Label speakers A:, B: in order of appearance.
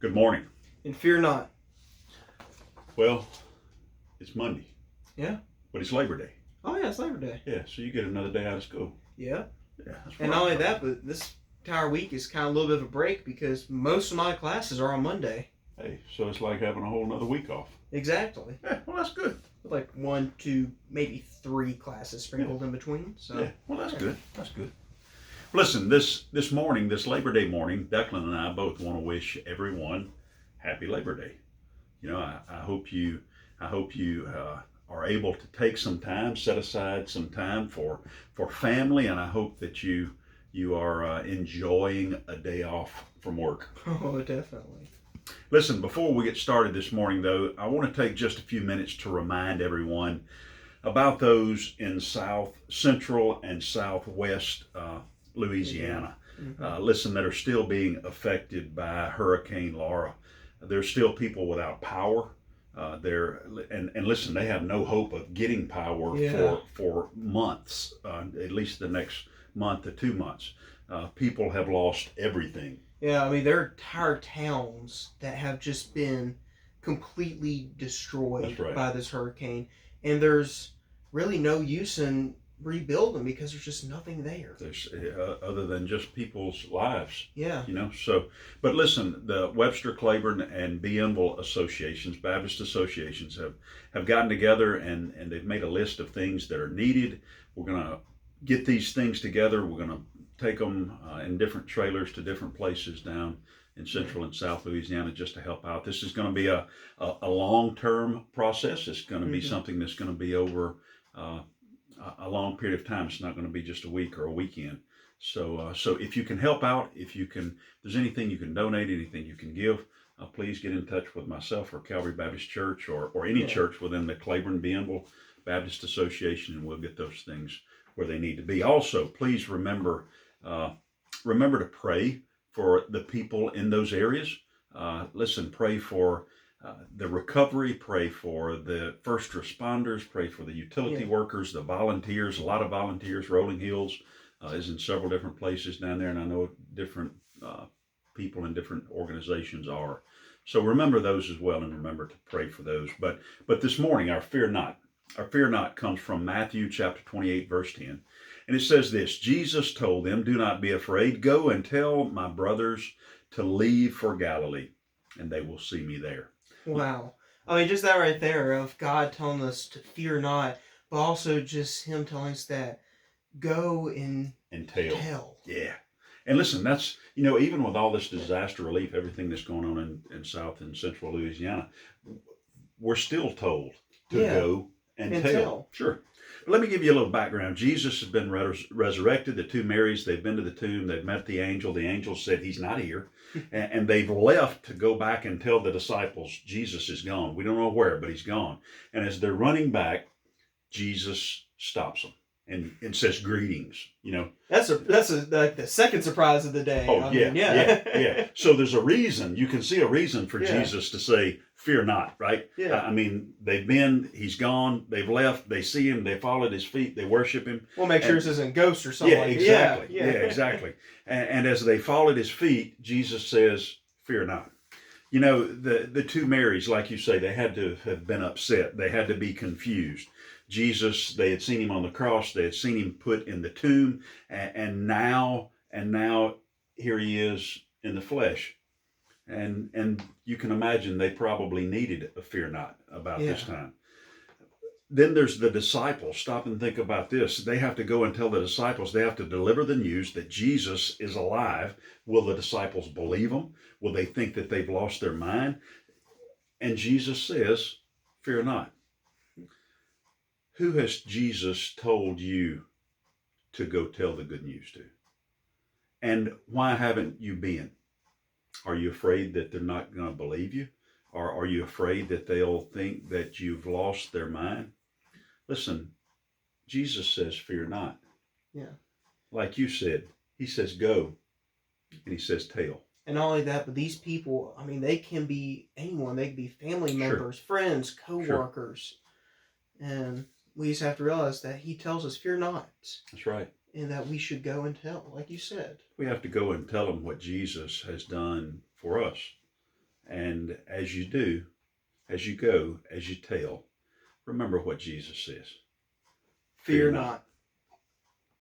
A: Good morning.
B: And fear not.
A: Well, it's Monday,
B: Yeah.
A: but it's Labor Day.
B: Oh yeah, it's Labor Day.
A: Yeah, so you get another day out of school.
B: Yeah.
A: Yeah, that's
B: And not only that, but this entire week is kind of a little bit of a break because most of my classes are on Monday.
A: Hey, so it's like having a whole another week off.
B: Exactly.
A: Yeah, well, that's good.
B: Like 1, 2, maybe 3 classes sprinkled in between. So
A: Yeah, well, that's good. That's good. Listen, this morning, this Labor Day morning, Declan and I both want to wish everyone happy Labor Day. You know, I hope you are able to take some time, set aside some time for family, and I hope that you are enjoying a day off from work.
B: Oh, definitely.
A: Listen, before we get started this morning, though, I want to take just a few minutes to remind everyone about those in South Central and Southwest Louisiana.
B: Mm-hmm.
A: Listen, that are still being affected by Hurricane Laura. There's still people without power. And listen, they have no hope of getting power for months, at least the next month to 2 months. People have lost everything.
B: Yeah, I mean, there are entire towns that have just been completely destroyed by this hurricane, and there's really no use in rebuilding because there's just nothing there.
A: There's other than just people's lives.
B: Yeah.
A: You know, so, but listen, the Webster, Claiborne, and Bienville associations, Baptist associations, have gotten together and they've made a list of things that are needed. We're going to get these things together. We're going to take them in different trailers to different places down in Central and South Louisiana just to help out. This is going to be a long-term process. It's going to be something that's going to be over a long period of time. It's not going to be just a week or a weekend. So if you can help out, if there's anything you can donate, anything you can give, please get in touch with myself or Calvary Baptist Church or any church within the Claiborne Bienville Baptist Association, and we'll get those things where they need to be. Also, please remember to pray for the people in those areas. Listen, pray for the recovery, pray for the first responders, pray for the utility workers, the volunteers. A lot of volunteers. Rolling Hills is in several different places down there, and I know different people in different organizations are. So remember those as well, and remember to pray for those. But this morning, our fear not comes from Matthew chapter 28, verse 10. And it says this: Jesus told them, "Do not be afraid. Go and tell my brothers to leave for Galilee, and they will see me there."
B: Wow. I mean, just that right there of God telling us to fear not, but also just Him telling us that go and tell.
A: Yeah. And listen, that's, even with all this disaster relief, everything that's going on in South and Central Louisiana, we're still told to go and tell. Sure. Let me give you a little background. Jesus has been resurrected. The two Marys, they've been to the tomb. They've met the angel. The angel said he's not here. And they've left to go back and tell the disciples Jesus is gone. We don't know where, but he's gone. And as they're running back, Jesus stops them and says greetings.
B: That's like the second surprise of the day.
A: Oh, yeah. So there's a reason. You can see a reason for Jesus to say, "Fear not," right?
B: Yeah.
A: I mean, he's gone, they've left, they see him, they fall at his feet, they worship him.
B: We'll make sure this isn't ghost or something.
A: Yeah, exactly. Yeah, exactly. And as they fall at his feet, Jesus says, "Fear not." The two Marys, like you say, they had to have been upset. They had to be confused. Jesus, they had seen him on the cross, they had seen him put in the tomb, and now here he is in the flesh. And you can imagine they probably needed a fear not about this time. Then there's the disciples. Stop and think about this. They have to go and tell the disciples. They have to deliver the news that Jesus is alive. Will the disciples believe them? Will they think that they've lost their mind? And Jesus says, "Fear not." Who has Jesus told you to go tell the good news to? And why haven't you been? Are you afraid that they're not going to believe you? Or are you afraid that they'll think that you've lost their mind? Listen, Jesus says, "Fear not."
B: Yeah.
A: Like you said, he says, "Go," and he says, "Tell."
B: And not only that, but these people, I mean, they can be anyone. They can be family members, friends, co-workers. And we just have to realize that he tells us, "Fear not."
A: That's right.
B: And that we should go and tell, like you said.
A: We have to go and tell them what Jesus has done for us. And as you do, as you go, as you tell, remember what Jesus says.
B: Fear not.